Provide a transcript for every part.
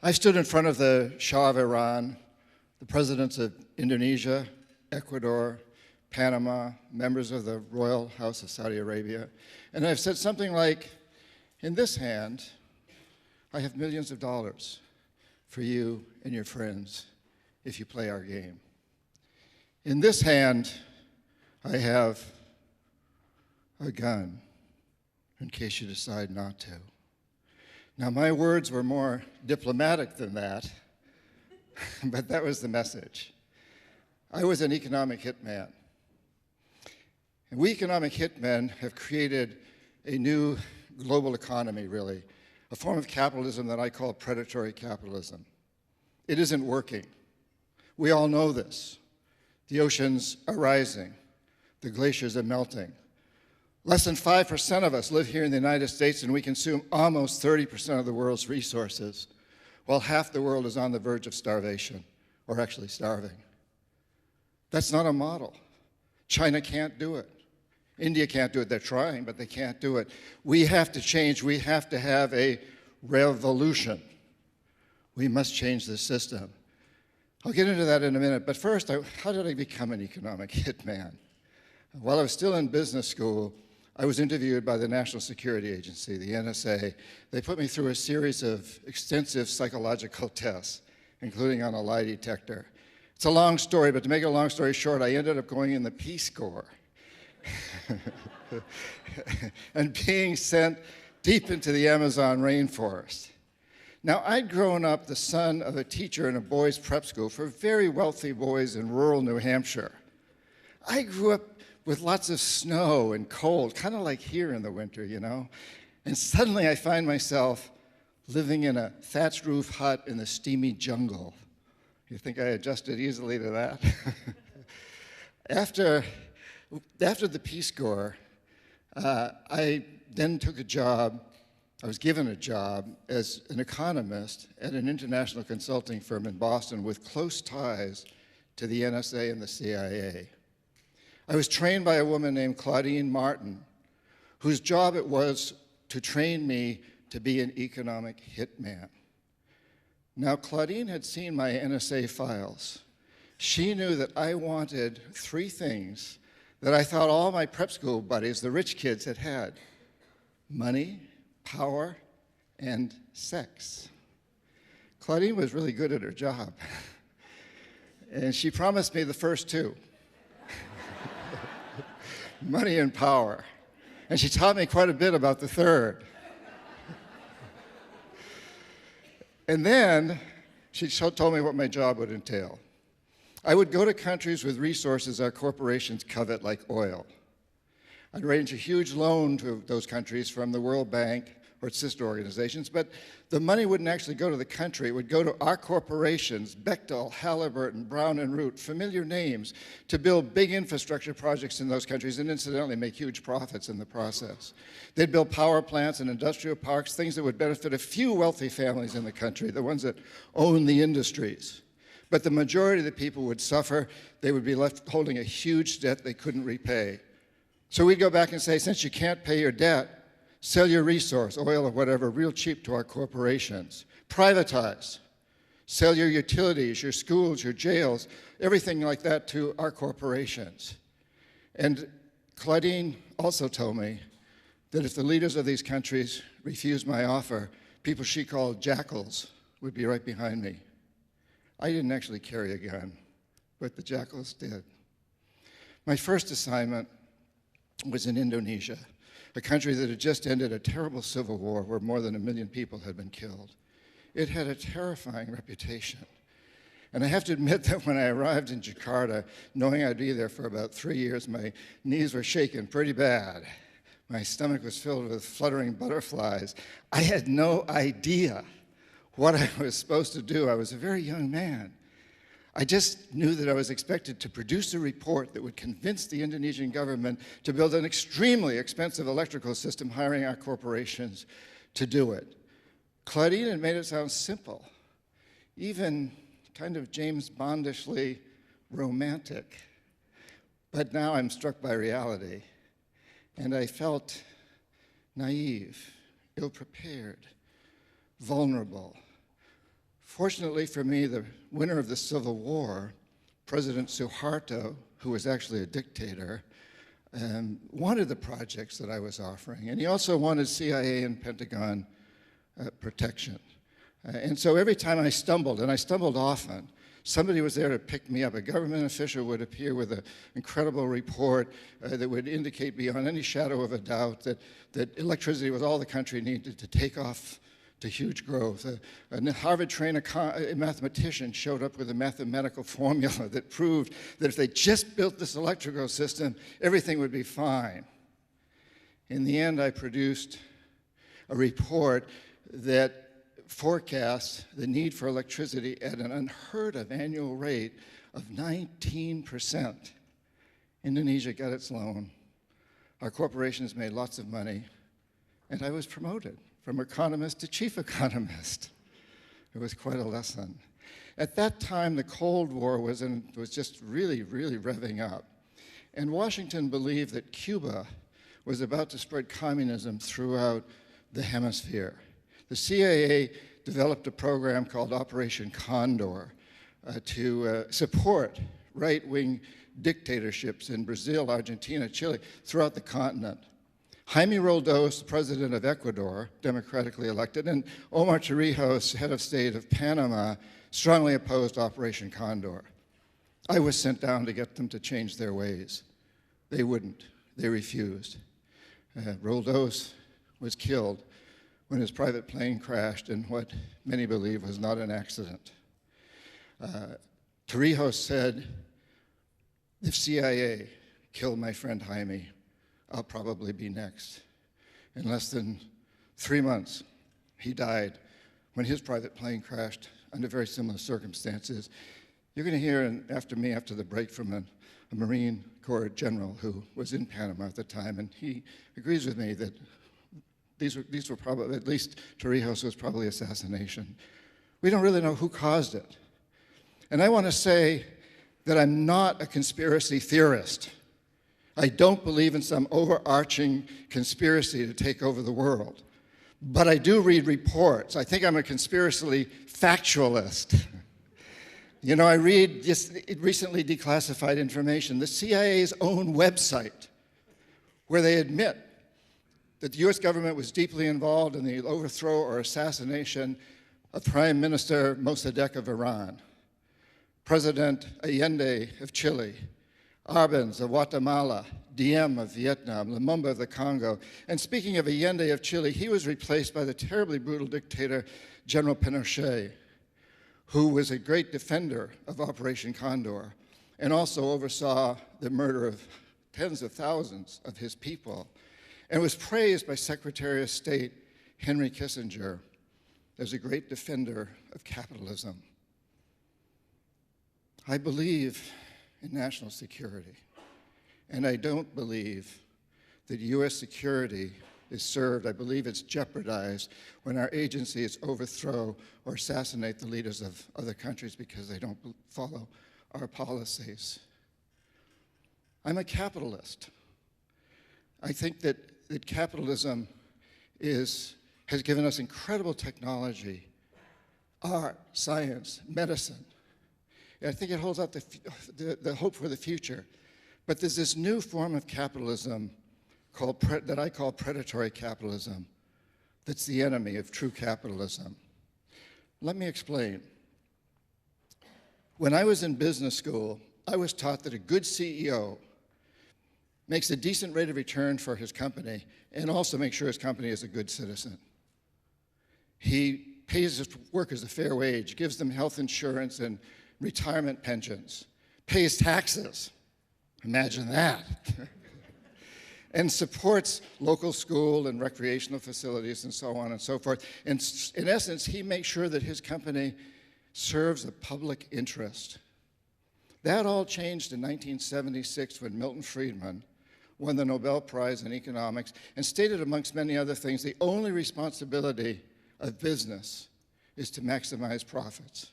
I stood in front of the Shah of Iran, the presidents of Indonesia, Ecuador, Panama, members of the Royal House of Saudi Arabia, and I've said something like, in this hand, I have millions of dollars for you and your friends if you play our game. In this hand, I have a gun in case you decide not to. Now, my words were more diplomatic than that, but that was the message. I was an economic hitman. And we economic hitmen have created a new global economy, really, a form of capitalism that I call predatory capitalism. It isn't working. We all know this. The oceans are rising. The glaciers are melting. Less than 5% of us live here in the United States, and we consume almost 30% of the world's resources, while half the world is on the verge of starvation, or actually starving. That's not a model. China can't do it. India can't do it. They're trying, but they can't do it. We have to change. We have to have a revolution. We must change the system. I'll get into that in a minute, but first, how did I become an economic hitman? While I was still in business school, I was interviewed by the National Security Agency, the NSA. They put me through a series of extensive psychological tests, including on a lie detector. It's a long story, but to make a long story short, I ended up going in the Peace Corps and being sent deep into the Amazon rainforest. Now, I'd grown up the son of a teacher in a boys' prep school for very wealthy boys in rural New Hampshire. I grew up with lots of snow and cold, kind of like here in the winter, you know? And suddenly I find myself living in a thatched roof hut in the steamy jungle. You think I adjusted easily to that? After the Peace Corps, I then took a job. I was given a job as an economist at an international consulting firm in Boston with close ties to the NSA and the CIA. I was trained by a woman named Claudine Martin, whose job it was to train me to be an economic hitman. Now, Claudine had seen my NSA files. She knew that I wanted three things that I thought all my prep school buddies, the rich kids, had had: money, power, and sex. Claudine was really good at her job. And she promised me the first two: money and power. And she taught me quite a bit about the third. And then she told me what my job would entail. I would go to countries with resources our corporations covet, like oil. I'd arrange a huge loan to those countries from the World Bank or its sister organizations, but the money wouldn't actually go to the country. It would go to our corporations, Bechtel, Halliburton, Brown and Root, familiar names, to build big infrastructure projects in those countries and incidentally make huge profits in the process. They'd build power plants and industrial parks, things that would benefit a few wealthy families in the country, the ones that own the industries. But the majority of the people would suffer. They would be left holding a huge debt they couldn't repay. So we'd go back and say, since you can't pay your debt, sell your resource, oil or whatever, real cheap to our corporations. Privatize. Sell your utilities, your schools, your jails, everything like that to our corporations. And Claudine also told me that if the leaders of these countries refused my offer, people she called jackals would be right behind me. I didn't actually carry a gun, but the jackals did. My first assignment was in Indonesia, a country that had just ended a terrible civil war where more than 1 million people had been killed. It had a terrifying reputation. And I have to admit that when I arrived in Jakarta, knowing I'd be there for about 3 years, my knees were shaking pretty bad. My stomach was filled with fluttering butterflies. I had no idea what I was supposed to do. I was a very young man. I just knew that I was expected to produce a report that would convince the Indonesian government to build an extremely expensive electrical system, hiring our corporations to do it. Claudine had made it sound simple, even kind of James Bondishly romantic. But now I'm struck by reality, and I felt naive, ill-prepared, vulnerable, Fortunately for me, the winner of the Civil War, President Suharto, who was actually a dictator, wanted the projects that I was offering, and he also wanted CIA and Pentagon protection. And so every time I stumbled, and I stumbled often, somebody was there to pick me up. A government official would appear with an incredible report that would indicate beyond any shadow of a doubt that electricity was all the country needed to take off to huge growth. A Harvard-trained mathematician showed up with a mathematical formula that proved that if they just built this electrical system, everything would be fine. In the end, I produced a report that forecast the need for electricity at an unheard of annual rate of 19%. Indonesia got its loan. Our corporations made lots of money, and I was promoted from economist to chief economist. It was quite a lesson. At that time, the Cold War was just really, really revving up, and Washington believed that Cuba was about to spread communism throughout the hemisphere. The CIA developed a program called Operation Condor to support right-wing dictatorships in Brazil, Argentina, Chile, throughout the continent. Jaime Roldos, president of Ecuador, democratically elected, and Omar Torrijos, head of state of Panama, strongly opposed Operation Condor. I was sent down to get them to change their ways. They wouldn't. They refused. Roldos was killed when his private plane crashed in what many believe was not an accident. Torrijos said, if CIA killed my friend Jaime, I'll probably be next. In less than 3 months, he died when his private plane crashed under very similar circumstances. You're going to hear after me, after the break, from a Marine Corps general who was in Panama at the time, and he agrees with me that these were probably, at least Torrijos was probably assassination. We don't really know who caused it. And I want to say that I'm not a conspiracy theorist. I don't believe in some overarching conspiracy to take over the world. But I do read reports. I think I'm a conspiracy factualist. You know, I read just recently declassified information, the CIA's own website, where they admit that the US government was deeply involved in the overthrow or assassination of Prime Minister Mossadegh of Iran, President Allende of Chile, Arbenz of Guatemala, Diem of Vietnam, Lumumba of the Congo. And speaking of Allende of Chile, he was replaced by the terribly brutal dictator General Pinochet, who was a great defender of Operation Condor and also oversaw the murder of tens of thousands of his people, and was praised by Secretary of State Henry Kissinger as a great defender of capitalism. I believe in national security, and I don't believe that US security is served. I believe it's jeopardized when our agencies overthrow or assassinate the leaders of other countries because they don't follow our policies. I'm a capitalist. I think that capitalism has given us incredible technology, art, science, medicine. And I think it holds out the hope for the future. But there's this new form of capitalism that I call predatory capitalism that's the enemy of true capitalism. Let me explain. When I was in business school, I was taught that a good CEO makes a decent rate of return for his company and also makes sure his company is a good citizen. He pays his workers a fair wage, gives them health insurance and retirement pensions, pays taxes, imagine that, and supports local school and recreational facilities and so on and so forth. And in essence, he makes sure that his company serves the public interest. That all changed in 1976 when Milton Friedman won the Nobel Prize in economics and stated, amongst many other things, the only responsibility of business is to maximize profits,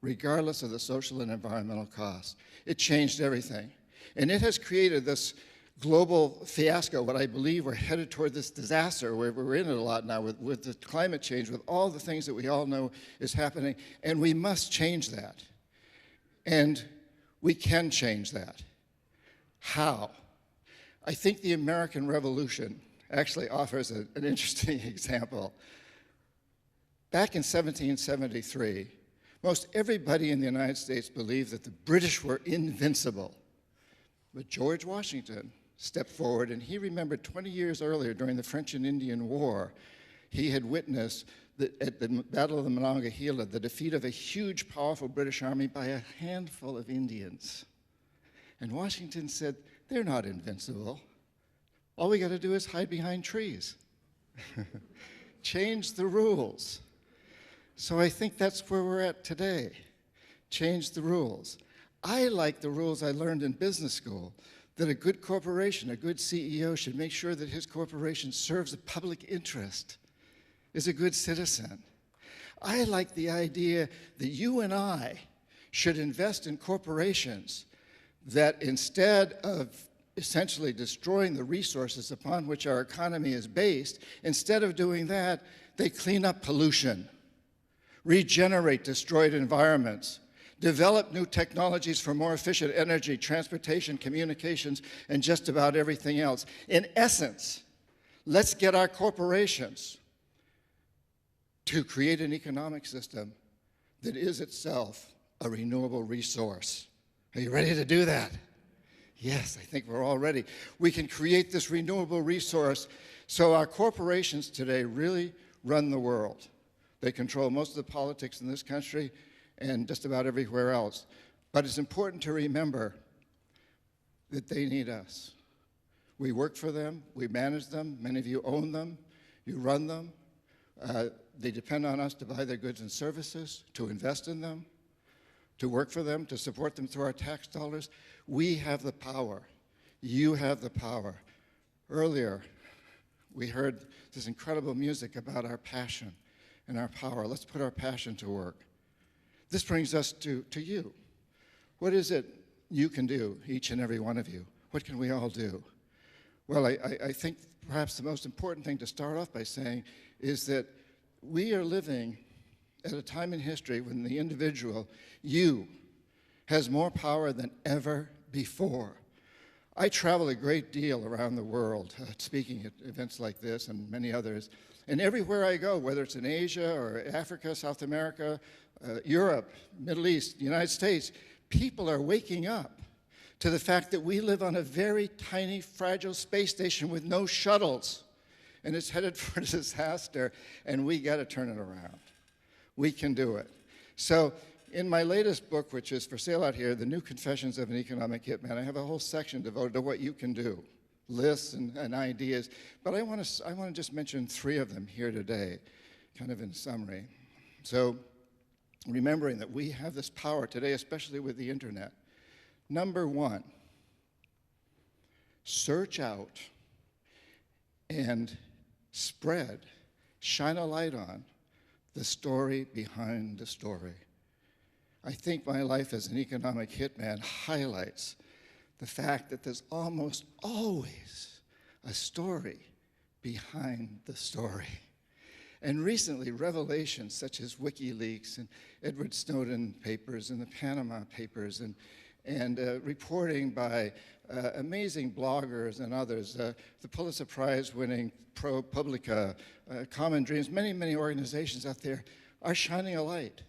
regardless of the social and environmental costs. It changed everything. And it has created this global fiasco, what I believe we're headed toward this disaster, where we're in it a lot now with the climate change, with all the things that we all know is happening, and we must change that. And we can change that. How? I think the American Revolution actually offers an interesting example. Back in 1773, most everybody in the United States believed that the British were invincible. But George Washington stepped forward, and he remembered 20 years earlier during the French and Indian War, he had witnessed at the Battle of the Monongahela the defeat of a huge, powerful British army by a handful of Indians. And Washington said, they're not invincible. All we got to do is hide behind trees. Change the rules. So I think that's where we're at today. Change the rules. I like the rules I learned in business school, that a good corporation, a good CEO should make sure that his corporation serves the public interest, is a good citizen. I like the idea that you and I should invest in corporations that instead of essentially destroying the resources upon which our economy is based, instead of doing that, they clean up pollution, regenerate destroyed environments, develop new technologies for more efficient energy, transportation, communications, and just about everything else. In essence, let's get our corporations to create an economic system that is itself a renewable resource. Are you ready to do that? Yes, I think we're all ready. We can create this renewable resource so our corporations today really run the world. They control most of the politics in this country and just about everywhere else. But it's important to remember that they need us. We work for them, we manage them, many of you own them, you run them. They depend on us to buy their goods and services, to invest in them, to work for them, to support them through our tax dollars. We have the power. You have the power. Earlier, we heard this incredible music about our passion and our power. Let's put our passion to work. This brings us to you. What is it you can do, each and every one of you? What can we all do? Well, I think perhaps the most important thing to start off by saying is that we are living at a time in history when the individual, you, has more power than ever before. I travel a great deal around the world, speaking at events like this and many others. And everywhere I go, whether it's in Asia or Africa, South America, Europe, Middle East, the United States, people are waking up to the fact that we live on a very tiny, fragile space station with no shuttles. And it's headed for disaster, and we got to turn it around. We can do it. So in my latest book, which is for sale out here, The New Confessions of an Economic Hitman, I have a whole section devoted to what you can do, lists and ideas. But I want to just mention 3 of them here today, kind of in summary. So remembering that we have this power today, especially with the internet. Number 1, search out and spread, shine a light on the story behind the story. I think my life as an economic hitman highlights the fact that there's almost always a story behind the story. And recently, revelations such as WikiLeaks and Edward Snowden papers and the Panama Papers and reporting by amazing bloggers and others, the Pulitzer Prize-winning ProPublica, Common Dreams, many, many organizations out there are shining a light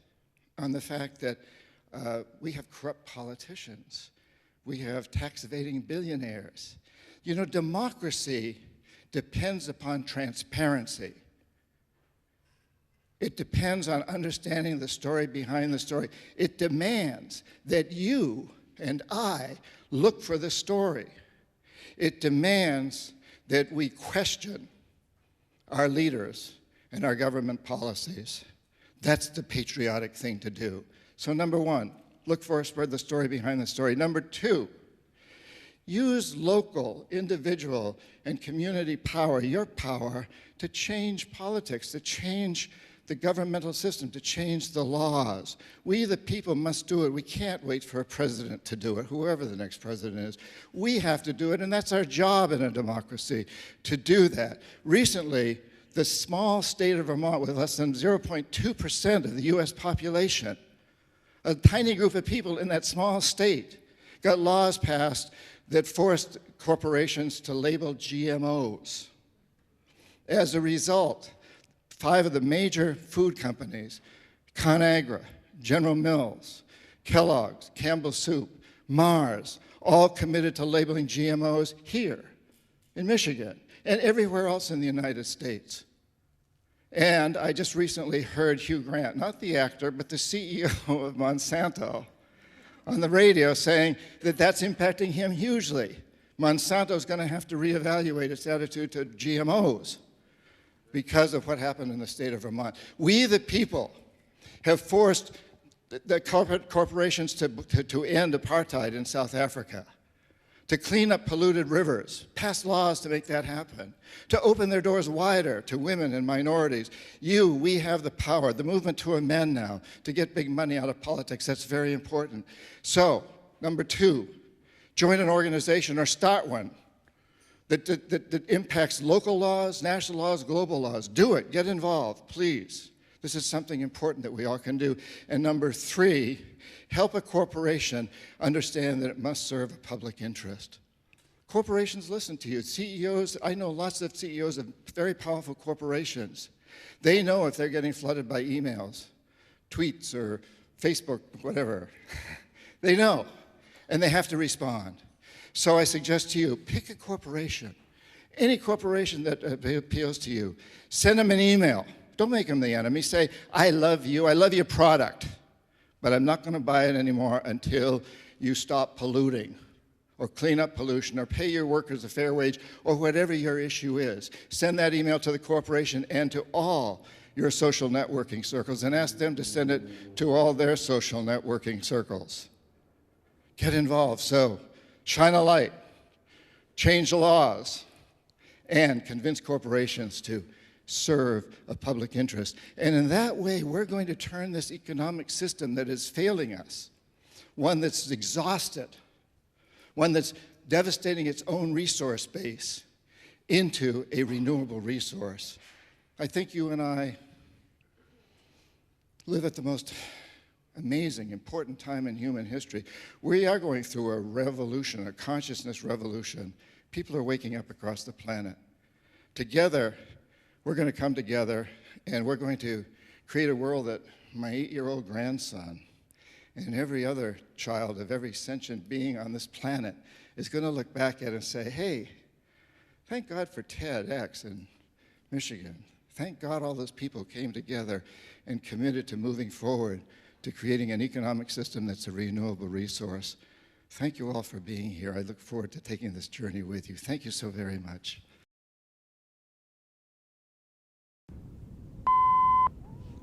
on the fact that we have corrupt politicians. We have tax-evading billionaires. You know, democracy depends upon transparency. It depends on understanding the story behind the story. It demands that you and I look for the story. It demands that we question our leaders and our government policies. That's the patriotic thing to do. So number 1, look for, spread the story behind the story. Number 2, use local, individual, and community power, your power, to change politics, to change the governmental system, to change the laws. We, the people, must do it. We can't wait for a president to do it, whoever the next president is. We have to do it, and that's our job in a democracy, to do that. Recently, the small state of Vermont, with less than 0.2% of the US population, a tiny group of people in that small state, got laws passed that forced corporations to label GMOs. As a result, 5 of the major food companies, ConAgra, General Mills, Kellogg's, Campbell Soup, Mars, all committed to labeling GMOs here in Michigan and everywhere else in the United States. And I just recently heard Hugh Grant, not the actor, but the CEO of Monsanto, on the radio saying that that's impacting him hugely. Monsanto's going to have to reevaluate its attitude to GMOs because of what happened in the state of Vermont. We, the people, have forced the corporations to end apartheid in South Africa, to clean up polluted rivers, pass laws to make that happen, to open their doors wider to women and minorities. We have the power, the movement to amend now, to get big money out of politics. That's very important. So, number 2, join an organization or start one that impacts local laws, national laws, global laws. Do it. Get involved, please. This is something important that we all can do. And number 3, help a corporation understand that it must serve a public interest. Corporations listen to you. CEOs, I know lots of CEOs of very powerful corporations. They know if they're getting flooded by emails, tweets, or Facebook, whatever. They know, and they have to respond. So I suggest to you, pick a corporation, any corporation that appeals to you. Send them an email. Don't make them the enemy. Say, I love you, I love your product, but I'm not going to buy it anymore until you stop polluting, or clean up pollution, or pay your workers a fair wage, or whatever your issue is. Send that email to the corporation and to all your social networking circles, and ask them to send it to all their social networking circles. Get involved. So, shine a light, change the laws, and convince corporations to serve a public interest. And in that way, we're going to turn this economic system that is failing us, one that's exhausted, one that's devastating its own resource base, into a renewable resource. I think you and I live at the most amazing, important time in human history. We are going through a revolution, a consciousness revolution. People are waking up across the planet. Together, we're going to come together, and we're going to create a world that my 8-year-old grandson and every other child of every sentient being on this planet is going to look back at and say, hey, thank God for TEDx in Michigan. Thank God all those people came together and committed to moving forward to creating an economic system that's a renewable resource. Thank you all for being here. I look forward to taking this journey with you. Thank you so very much.